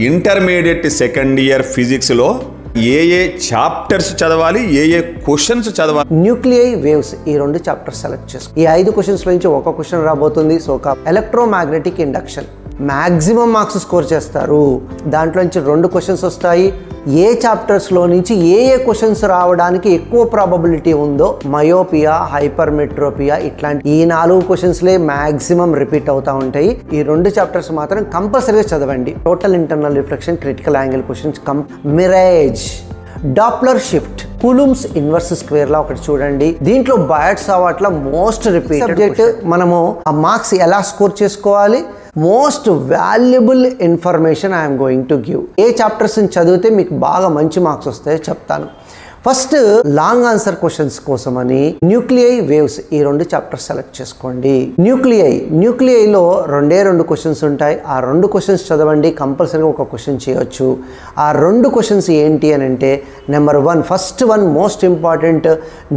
Intermediate second year ఫిజిక్స్లో ఏ chapters చదవాలి, ఏ questions చదవాలి? న్యూక్లియై వేవ్స్ ఈ రెండు చాప్టర్స్ సెలెక్ట్ చేసుకో. ఈ 5 క్వశ్చన్స్ నుంచి ఒక క్వశ్చన్ రాబోతుంది. So electromagnetic induction maximum marks score చేస్తారు. దాంట్లో నుంచి 2 క్వశ్చన్స్ వస్తాయి. ఏ చాప్టర్స్లో నుంచి ఏ క్వశ్చన్స్ రావడానికి ఎక్కువ ప్రాబబిలిటీ ఉందో, మయోపియా, హైపర్మెట్రోపియా, ఇట్లాంటి ఈ 4 క్వశ్చన్స్లే మ్యాక్సిమం రిపీట్ అవుతూ ఉంటాయి. ఈ 2 చాప్టర్స్ మాత్రం కంపల్సరీగా చదవండి. Total internal reflection, critical angle questions, mirage, Doppler shift, Coulomb's inverse square law ఒకటి చూడండి. దీంట్లో Biot Savart most repeated subject. మనము ఆ మార్క్స్ ఎలా స్కోర్ చేసుకోవాలి, most valuable information I'm going to give. ఏ చాప్టర్స్ చదివితే మీకు బాగా మంచి మార్క్స్ వస్తాయో చెప్తాను. ఫస్ట్ లాంగ్ ఆన్సర్ క్వశ్చన్స్ కోసమని న్యూక్లియై వేవ్స్ ఈ 2 చాప్టర్స్ సెలెక్ట్ చేసుకోండి. న్యూక్లియైలో 2 క్వశ్చన్స్ ఉంటాయి. ఆ 2 క్వశ్చన్స్ చదవండి. కంపల్సరీగా ఒక క్వశ్చన్ చేయొచ్చు. ఆ 2 క్వశ్చన్స్ ఏంటి అని అంటే, number 1 first one most important,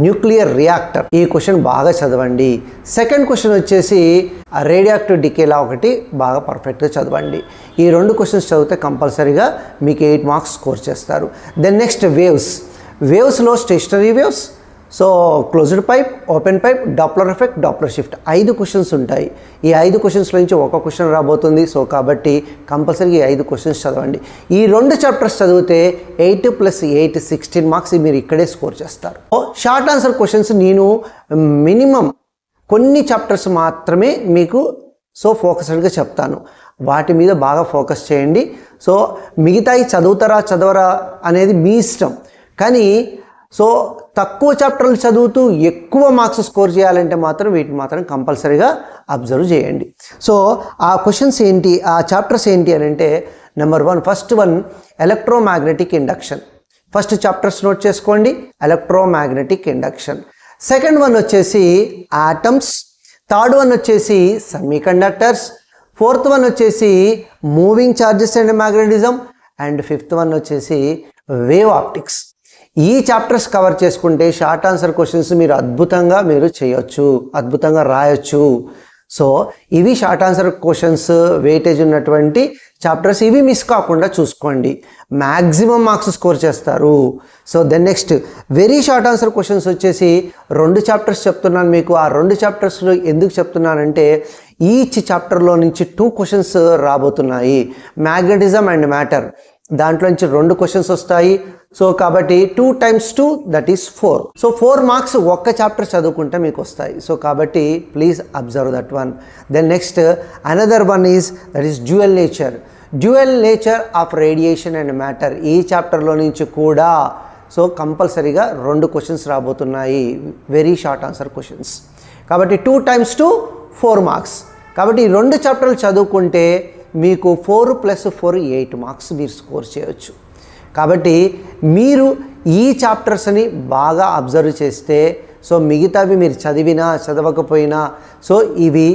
nuclear reactor. ఈ క్వశ్చన్ బాగా చదవండి. సెకండ్ క్వశ్చన్ వచ్చేసి రేడియాక్టివ్ డికేలా ఒకటి బాగా పర్ఫెక్ట్గా చదవండి. ఈ 2 క్వశ్చన్స్ చదివితే కంపల్సరీగా మీకు 8 మార్క్స్ స్కోర్ చేస్తారు. దెన్ నెక్స్ట్ వేవ్స్లో stationary waves, so closed pipe, open pipe, Doppler effect, Doppler shift 5 questions ఉంటాయి. ఈ 5 క్వశ్చన్స్లో నుంచి ఒక క్వశ్చన్ రాబోతుంది. సో కాబట్టి కంపల్సరీగా ఈ 5 క్వశ్చన్స్ చదవండి. ఈ 2 చాప్టర్స్ చదివితే 8 + 8 16 మార్క్స్ మీరు ఇక్కడే స్కోర్ చేస్తారు. షార్ట్ ఆన్సర్ క్వశ్చన్స్ నేను మినిమం కొన్ని చాప్టర్స్ మాత్రమే మీకు ఫోకస్డ్గా చెప్తాను. వాటి మీద బాగా ఫోకస్ చేయండి. సో మిగతాయి చదవరా అనేది మీ ఇష్టం. కానీ తక్కువ చాప్టర్లు చదువుతూ ఎక్కువ మార్క్స్ స్కోర్ చేయాలంటే మాత్రం వీటిని మాత్రం కంపల్సరీగా అబ్జర్వ్ చేయండి. సో ఆ క్వశ్చన్స్ ఏంటి, ఆ చాప్టర్స్ ఏంటి అని అంటే, number 1 first one electromagnetic induction. First chapters note చేసుకోండి, ఎలక్ట్రోమాగ్నెటిక్ ఇండక్షన్. సెకండ్ వన్ వచ్చేసి ఆటమ్స్. థర్డ్ వన్ వచ్చేసి సెమీకండక్టర్స్. ఫోర్త్ వన్ వచ్చేసి moving charges and magnetism. And fifth one వచ్చేసి వేవ్ ఆప్టిక్స్. ఈ చాప్టర్స్ కవర్ చేసుకుంటే షార్ట్ ఆన్సర్ క్వశ్చన్స్ మీరు అద్భుతంగా చేయొచ్చు, అద్భుతంగా రాయొచ్చు. సో ఇవి షార్ట్ ఆన్సర్ క్వశ్చన్స్ వెయిటేజ్ ఉన్నటువంటి చాప్టర్స్. ఇవి మిస్ కాకుండా చూసుకోండి, మ్యాక్సిమం మార్క్స్ స్కోర్ చేస్తారు. So then next very short answer questions వచ్చేసి 2 చాప్టర్స్ చెప్తున్నాను మీకు. ఆ 2 చాప్టర్స్లో ఎందుకు చెప్తున్నానంటే, ఈచ్ చాప్టర్లో నుంచి 2 క్వశ్చన్స్ రాబోతున్నాయి. మ్యాగ్నెటిజం అండ్ మ్యాటర్, దాంట్లో నుంచి 2 క్వశ్చన్స్ వస్తాయి. సో కాబట్టి 2 × 2 దట్ ఈస్ 4. సో 4 మార్క్స్ ఒక్క చాప్టర్ చదువుకుంటే మీకు వస్తాయి. సో కాబట్టి please observe that one. Then next another one is that is dual nature of radiation and matter. ఈ చాప్టర్లో నుంచి కూడా కంపల్సరీగా 2 క్వశ్చన్స్ రాబోతున్నాయి, వెరీ షార్ట్ ఆన్సర్ క్వశ్చన్స్. కాబట్టి 2 × 2 4 మార్క్స్. కాబట్టి ఈ 2 చాప్టర్లు చదువుకుంటే మీకు 4 + 4 8 మార్క్స్ మీరు స్కోర్ చేయొచ్చు. కాబట్టి మీరు ఈ చాప్టర్స్ని బాగా అబ్జర్వ్ చేస్తే, మిగతావి మీరు చదవకపోయినా ఇవి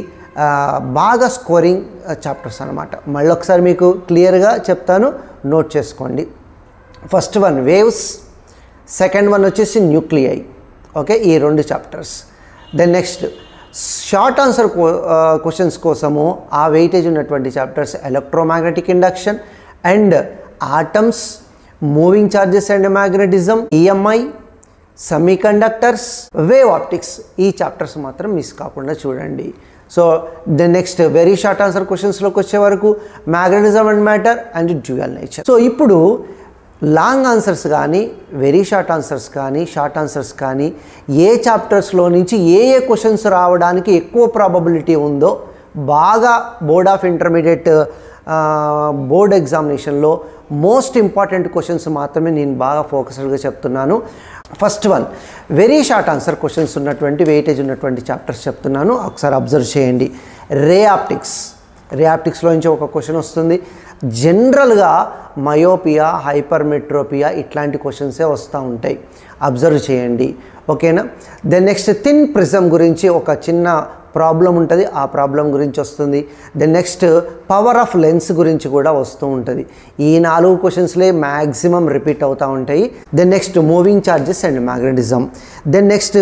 బాగా స్కోరింగ్ చాప్టర్స్ అన్నమాట. మళ్ళీ ఒకసారి మీకు క్లియర్గా చెప్తాను, నోట్ చేసుకోండి. First one waves, second one వచ్చేసి న్యూక్లియై. ఓకే, ఈ 2 chapters. Then next short answer questions కోసము ఆ వెయిటేజ్ ఉన్నటువంటి chapters electromagnetic induction and atoms, moving charges and magnetism, EMI, semiconductors, wave optics. ఈ చాప్టర్స్ మాత్రం మిస్ కాకుండా చూడండి. So the next very short answer క్వశ్చన్స్లోకి వచ్చే వరకు magnetism and matter and dual nature. So ఇప్పుడు లాంగ్ ఆన్సర్స్ కానీ, వెరీ షార్ట్ ఆన్సర్స్ కానీ, షార్ట్ ఆన్సర్స్ కానీ, ఏ చాప్టర్స్లో నుంచి ఏ క్వశ్చన్స్ రావడానికి ఎక్కువ ప్రాబబిలిటీ ఉందో, బాగా బోర్డ్ ఆఫ్ ఇంటర్మీడియట్ బోర్డ్ ఎగ్జామినేషన్లో మోస్ట్ ఇంపార్టెంట్ క్వశ్చన్స్ మాత్రమే నేను బాగా ఫోకస్డ్గా చెప్తున్నాను. First one very short answer questions ఉన్నటువంటి వెయిటేజ్ ఉన్నటువంటి చాప్టర్స్ చెప్తున్నాను, ఒకసారి అబ్జర్వ్ చేయండి. రే ఆప్టిక్స్లో నుంచి ఒక క్వశ్చన్ వస్తుంది. జనరల్గా మయోపియా, హైపర్మెట్రోపియా ఇట్లాంటి క్వశ్చన్సే వస్తూ ఉంటాయి, అబ్జర్వ్ చేయండి. ఓకేనా. దెన్ నెక్స్ట్ థిన్ ప్రిజం గురించి ఒక చిన్న ప్రాబ్లం ఉంటుంది, ఆ ప్రాబ్లం గురించి వస్తుంది. Then next power of lens గురించి కూడా వస్తూ ఉంటుంది. ఈ 4 క్వశ్చన్స్లే మ్యాక్సిమం రిపీట్ అవుతూ ఉంటాయి. Then next moving charges and magnetism. Then next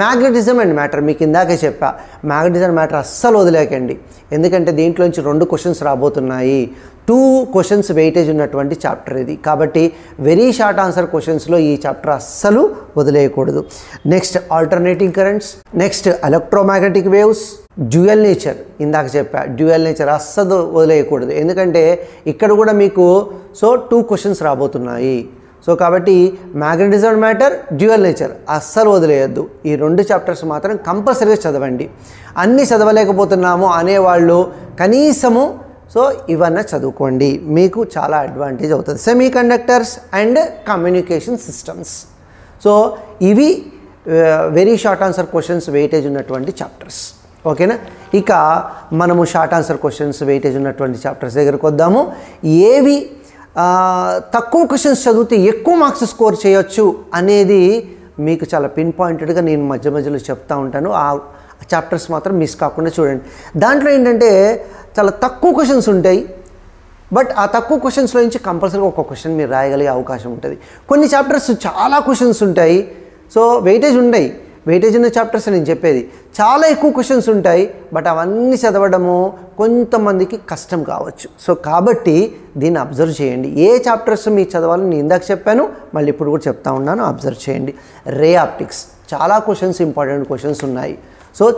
magnetism and matter. మీకు ఇందాకే చెప్పా, మ్యాగ్నెటిజం మ్యాటర్ అస్సలు వదిలేకండి, ఎందుకంటే దీంట్లోంచి 2 క్వశ్చన్స్ రాబోతున్నాయి. 2 క్వశ్చన్స్ వెయిటేజ్ ఉన్నటువంటి చాప్టర్ ఇది. కాబట్టి వెరీ షార్ట్ ఆన్సర్ క్వశ్చన్స్లో ఈ చాప్టర్ అస్సలు వదిలేయకూడదు. Next alternating currents, next electromagnetic waves, dual nature. ఇందాక చెప్పా డ్యూయల్ నేచర్ అస్సలు వదిలేయకూడదు, ఎందుకంటే ఇక్కడ కూడా మీకు 2 క్వశ్చన్స్ రాబోతున్నాయి. కాబట్టి మ్యాగ్నెటిజం మ్యాటర్, డ్యూయల్ నేచర్ అస్సలు వదిలేయద్దు. ఈ 2 చాప్టర్స్ మాత్రం కంపల్సరీగా చదవండి. అన్నీ చదవలేకపోతున్నాము అనేవాళ్ళు కనీసము ఇవన్నీ చదువుకోండి, మీకు చాలా అడ్వాంటేజ్ అవుతుంది. Semiconductors and communication systems. ఇవి very short answer questions weightage ఉన్నటువంటి చాప్టర్స్. ఓకేనా? ఇక మనము షార్ట్ ఆన్సర్ క్వశ్చన్స్ వెయిటేజ్ ఉన్నటువంటి చాప్టర్స్ దగ్గరకు వద్దాము. ఏవి తక్కువ క్వశ్చన్స్ చదివితే ఎక్కువ మార్క్స్ స్కోర్ చేయొచ్చు అనేది మీకు చాలా పిన్ పాయింటెడ్గా నేను మధ్య మధ్యలో చెప్తూ ఉంటాను. ఆ చాప్టర్స్ మాత్రం మిస్ కాకుండా చూడండి. దాంట్లో ఏంటంటే చాలా తక్కువ క్వశ్చన్స్ ఉంటాయి, బట్ ఆ తక్కువ క్వశ్చన్స్లో నుంచి కంపల్సరీగా ఒక క్వశ్చన్ మీరు రాయగలిగే అవకాశం ఉంటుంది. కొన్ని చాప్టర్స్ చాలా క్వశ్చన్స్ ఉంటాయి, వెయిటేజ్ ఉన్నాయి. వెయిటేజ్ ఉన్న చాప్టర్స్ నేను చెప్పేది చాలా ఎక్కువ క్వశ్చన్స్ ఉంటాయి, బట్ అవన్నీ చదవడము కొంతమందికి కష్టం కావచ్చు. కాబట్టి దీన్ని అబ్జర్వ్ చేయండి. ఏ చాప్టర్స్ మీకు చదవాలని నేను ఇందాక చెప్పాను, మళ్ళీ ఇప్పుడు కూడా చెప్తా ఉన్నాను, అబ్జర్వ్ చేయండి. రే ఆప్టిక్స్ చాలా క్వశ్చన్స్, ఇంపార్టెంట్ క్వశ్చన్స్ ఉన్నాయి.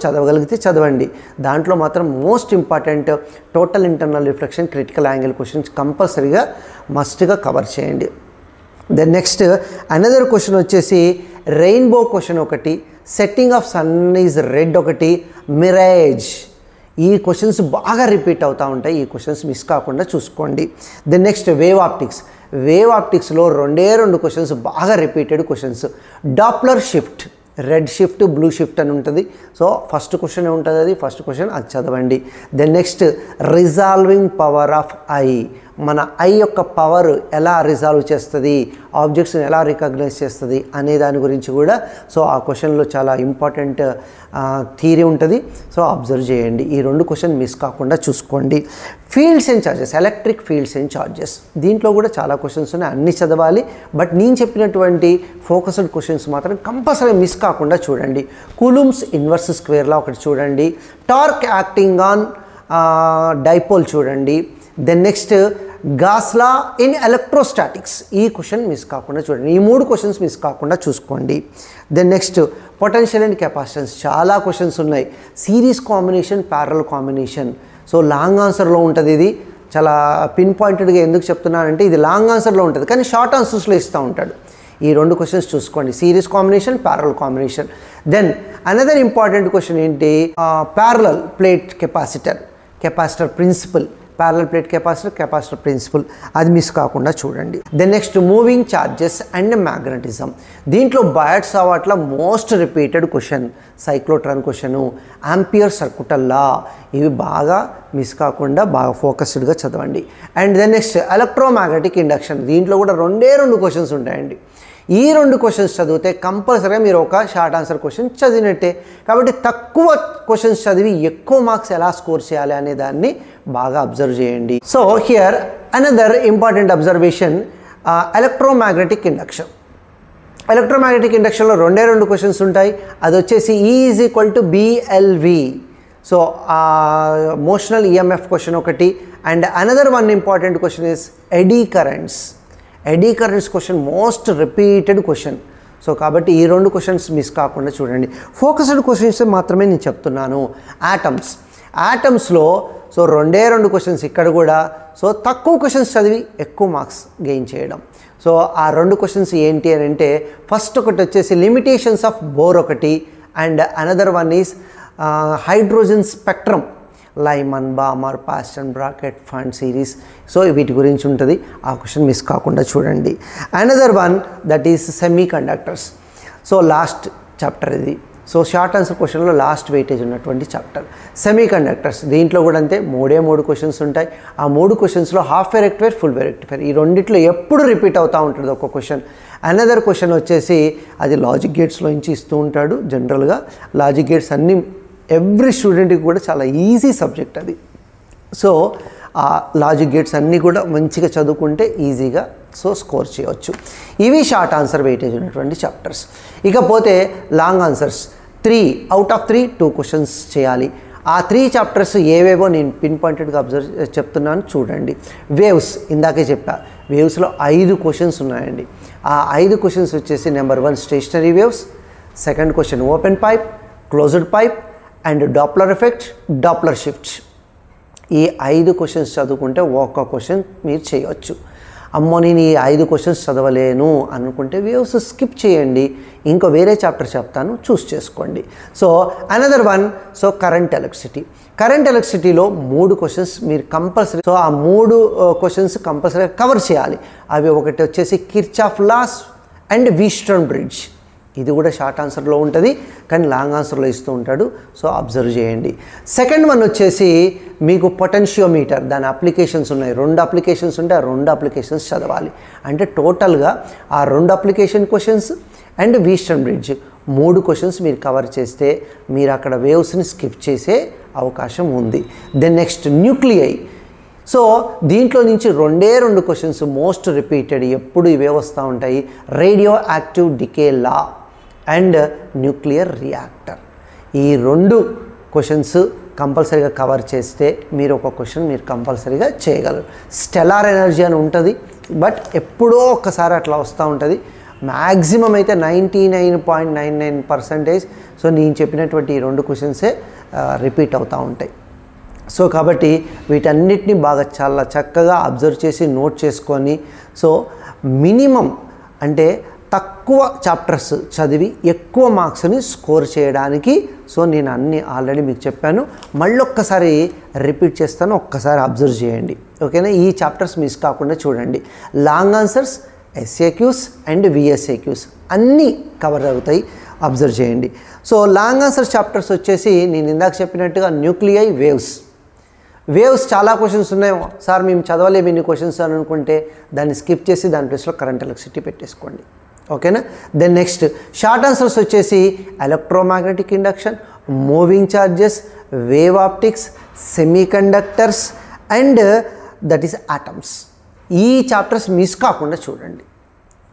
చదవగలిగితే చదవండి. దాంట్లో మాత్రం most important total internal reflection, critical angle questions కంపల్సరీగా మస్ట్గా కవర్ చేయండి. దెన్ నెక్స్ట్ అనదర్ క్వశ్చన్ వచ్చేసి రెయిన్బో క్వశ్చన్ ఒకటి, setting of sun is red ఒకటి, మిరేజ్. ఈ క్వశ్చన్స్ బాగా రిపీట్ అవుతూ ఉంటాయి, ఈ క్వశ్చన్స్ మిస్ కాకుండా చూసుకోండి. Then next wave optics. Wave ఆప్టిక్స్లో 2 క్వశ్చన్స్ బాగా repeated questions. Doppler shift, red shift, blue shift అని ఉంటుంది. ఫస్ట్ క్వశ్చన్ ఉంటుంది, అది ఫస్ట్ క్వశ్చన్, అది చదవండి. Then next resolving power of eye. మన ఐ యొక్క పవర్ ఎలా రిజాల్వ్ చేస్తుంది, ఆబ్జెక్ట్స్ని ఎలా రికగ్నైజ్ చేస్తుంది అనే దాని గురించి కూడా ఆ క్వశ్చన్లో చాలా ఇంపార్టెంట్ థియరీ ఉంటుంది. అబ్జర్వ్ చేయండి. ఈ 2 క్వశ్చన్ మిస్ కాకుండా చూసుకోండి. Fields and charges, electric fields and charges. దీంట్లో కూడా చాలా క్వశ్చన్స్ ఉన్నాయి, అన్నీ చదవాలి. బట్ నేను చెప్పినటువంటి ఫోకస్డ్ క్వశ్చన్స్ మాత్రం కంపల్సరీ మిస్ కాకుండా చూడండి. కూలుమ్స్ ఇన్వర్స్ స్క్వేర్ లా ఒకటి చూడండి. టార్క్ యాక్టింగ్ ఆన్ డైపోల్ చూడండి. Then next Gauss law in electrostatics. ఈ క్వశ్చన్ మిస్ కాకుండా చూడండి. ఈ 3 క్వశ్చన్స్ మిస్ కాకుండా చూసుకోండి. Then next potential and capacitance. చాలా క్వశ్చన్స్ ఉన్నాయి. Series combination, parallel combination. Long ఆన్సర్లో ఉంటుంది. ఇది చాలా పిన్ పాయింటెడ్గా ఎందుకు చెప్తున్నానంటే ఇది లాంగ్ ఆన్సర్లో ఉంటుంది, కానీ షార్ట్ ఆన్సర్స్లో ఇస్తూ ఉంటాడు. ఈ 2 క్వశ్చన్స్ చూసుకోండి, series combination, parallel combination. Then another important question ఏంటి, parallel plate capacitor principle. Parallel plate capacitor principle, అది మిస్ కాకుండా చూడండి. Then next moving charges and magnetism. దీంట్లో బయట్ సావాట్ల most repeated question, cyclotron question, ampere circuital law. ఇవి బాగా miss కాకుండా బాగా ఫోకస్డ్గా చదవండి. And then next electromagnetic induction. దీంట్లో కూడా 2 క్వశ్చన్స్ ఉంటాయండి. ఈ 2 క్వశ్చన్స్ చదివితే కంపల్సరీగా మీరు ఒక షార్ట్ ఆన్సర్ క్వశ్చన్ చదివినట్టే. కాబట్టి తక్కువ క్వశ్చన్స్ చదివి ఎక్కువ మార్క్స్ ఎలా స్కోర్ చేయాలి అనే దాన్ని బాగా అబ్జర్వ్ చేయండి. Here another important observation, electromagnetic induction. Electromagnetic ఇండక్షన్లో 2 క్వశ్చన్స్ ఉంటాయి. అది వచ్చేసి E = BLV. Motional EMF question ఒకటి. And another one important question is eddy currents. Eddy currents question most repeated question. కాబట్టి ఈ 2 క్వశ్చన్స్ మిస్ కాకుండా చూడండి. ఫోకస్డ్ క్వశ్చన్స్ మాత్రమే నేను చెప్తున్నాను. యాటమ్స్లో 2 క్వశ్చన్స్ ఇక్కడ కూడా. తక్కువ క్వశ్చన్స్ చదివి ఎక్కువ మార్క్స్ గెయిన్ చేయడం. ఆ 2 క్వశ్చన్స్ ఏంటి అని అంటే, ఫస్ట్ ఒకటి వచ్చేసి లిమిటేషన్స్ ఆఫ్ బోర్ ఒకటి, and another one is hydrogen spectrum, Lyman, Balmer, Paschen, Brackett, Pfund series. వీటి గురించి ఉంటుంది. ఆ క్వశ్చన్ మిస్ కాకుండా చూడండి. Another one that is semiconductors. Last chapter ఇది. షార్ట్ ఆన్సర్ క్వశ్చన్లో లాస్ట్ వెయిటేజ్ ఉన్నటువంటి చాప్టర్ సెమీ కండక్టర్స్. దీంట్లో కూడా అంతే 3 క్వశ్చన్స్ ఉంటాయి. ఆ 3 క్వశ్చన్స్లో half wave rectifier, full wave rectifier, ఈ రెండిట్లో ఎప్పుడు రిపీట్ అవుతూ ఉంటుంది ఒక క్వశ్చన్. అనదర్ క్వశ్చన్ వచ్చేసి అది లాజిక్ గేట్స్లో నుంచి ఇస్తూ ఉంటాడు. జనరల్గా లాజిక్ గేట్స్ అన్నీ ఎవ్రీ స్టూడెంట్కి కూడా చాలా ఈజీ సబ్జెక్ట్ అది. ఆ లాజిక్ గేట్స్ అన్నీ కూడా మంచిగా చదువుకుంటే ఈజీగా స్కోర్ చేయవచ్చు. ఇవి షార్ట్ ఆన్సర్ వెయిటేజ్ ఉన్నటువంటి చాప్టర్స్. ఇకపోతే long answers 3 out of 3 2 questions చేయాలి. ఆ 3 చాప్టర్స్ ఏవేవో నేను పిన్ పాయింటెడ్గా చెప్తున్నాను చూడండి. వేవ్స్ ఇందాకే చెప్పా, వేవ్స్లో 5 క్వశ్చన్స్ ఉన్నాయండి. ఆ 5 క్వశ్చన్స్ వచ్చేసి number 1 stationery waves, second question open pipe, closed pipe and Doppler effect, Doppler shift. ఈ 5 క్వశ్చన్స్ చదువుకుంటే ఒక్క క్వశ్చన్ మీరు చేయవచ్చు. అమ్మో నేను ఈ 5 క్వశ్చన్స్ చదవలేను అనుకుంటే వేవ్స్ స్కిప్ చేయండి, ఇంకో వేరే చాప్టర్ చెప్తాను చూస్ చేసుకోండి. So another one, so current electricity. Current ఎలక్ట్రిసిటీలో 3 క్వశ్చన్స్ మీరు కంపల్సరీ, సో ఆ 3 క్వశ్చన్స్ కంపల్సరీగా కవర్ చేయాలి. అవి ఒకటి వచ్చేసి Kirchhoff's laws and Wheatstone bridge. ఇది కూడా షార్ట్ ఆన్సర్లో ఉంటుంది కానీ లాంగ్ ఆన్సర్లో ఇస్తూ ఉంటాడు, సో అబ్జర్వ్ చేయండి. సెకండ్ వన్ వచ్చేసి మీకు పొటెన్షియోమీటర్, దాని అప్లికేషన్స్ ఉన్నాయి. 2 అప్లికేషన్స్ ఉంటే ఆ 2 అప్లికేషన్స్ చదవాలి. అంటే టోటల్గా ఆ 2 application questions and Wheatstone bridge 3 questions మీరు కవర్ చేస్తే మీరు అక్కడ వేవ్స్ని స్కిప్ చేసే అవకాశం ఉంది. Then next nuclei. సో దీంట్లో నుంచి 2 క్వశ్చన్స్ మోస్ట్ రిపీటెడ్, ఎప్పుడు ఇవే వస్తూ ఉంటాయి. Radio active decay law and nuclear reactor. ఈ 2 క్వశ్చన్స్ కంపల్సరీగా కవర్ చేస్తే మీరు ఒక క్వశ్చన్ మీరు కంపల్సరీగా చేయగలరు. స్టెల్లార్ ఎనర్జీ అని ఉంటుంది, బట్ ఎప్పుడో ఒక్కసారి అట్లా వస్తూ ఉంటుంది. మ్యాక్సిమం అయితే 99.99%. సో నేను చెప్పినటువంటి ఈ 2 క్వశ్చన్సే రిపీట్ అవుతూ ఉంటాయి. సో కాబట్టి వీటన్నిటిని బాగా చాలా చక్కగా అబ్జర్వ్ చేసి నోట్ చేసుకొని, సో మినిమం అంటే తక్కువ చాప్టర్స్ చదివి ఎక్కువ మార్క్స్ని స్కోర్ చేయడానికి, సో నేను అన్నీ ఆల్రెడీ మీకు చెప్పాను, మళ్ళీ ఒక్కసారి రిపీట్ చేస్తాను, ఒక్కసారి అబ్జర్వ్ చేయండి. ఓకేనా? ఈ చాప్టర్స్ మిస్ కాకుండా చూడండి. Long answers, SAQs and VSAQs అన్నీ కవర్ అవుతాయి, అబ్జర్వ్ చేయండి. సో లాంగ్ ఆన్సర్ చాప్టర్స్ వచ్చేసి నేను ఇందాక చెప్పినట్టుగా న్యూక్లియై, వేవ్స్ చాలా క్వశ్చన్స్ ఉన్నాయి సార్, మేము చదవలేము ఇన్ని క్వశ్చన్స్ అని అనుకుంటే దాన్ని స్కిప్ చేసి దాని ప్లేస్లో కరెంట్ ఎలక్ట్రిసిటీ పెట్టేసుకోండి. ఓకేనా? దెన్ నెక్స్ట్ షార్ట్ ఆన్సర్స్ వచ్చేసి electromagnetic induction, moving charges, wave optics, semiconductors and that is atoms. ఈ చాప్టర్స్ మిస్ కాకుండా చూడండి.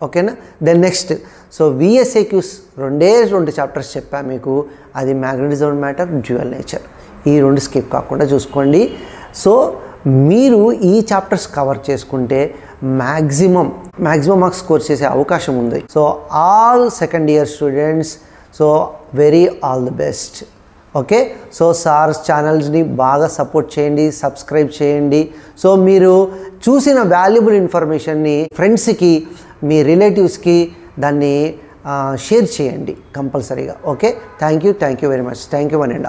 ఓకేనా? Then next so VSAQs 2 chapters చెప్పా మీకు, అది మ్యాగ్నెటిజం మ్యాటర్, డ్యూయల్ నేచర్. ఈ 2 స్కిప్ కాకుండా చూసుకోండి. సో మీరు ఈ చాప్టర్స్ కవర్ చేసుకుంటే మ్యాక్సిమం మార్క్స్ స్కోర్ చేసే అవకాశం ఉంది. So all second year students, so very all the best. Okay, so sir's ఛానల్స్ని బాగా సపోర్ట్ చేయండి, సబ్స్క్రైబ్ చేయండి. సో మీరు చూసిన వాల్యుబుల్ ఇన్ఫర్మేషన్ని ఫ్రెండ్స్కి, మీ రిలేటివ్స్కి దాన్ని షేర్ చేయండి కంపల్సరీగా. Okay, thank you very much. Thank you one and all.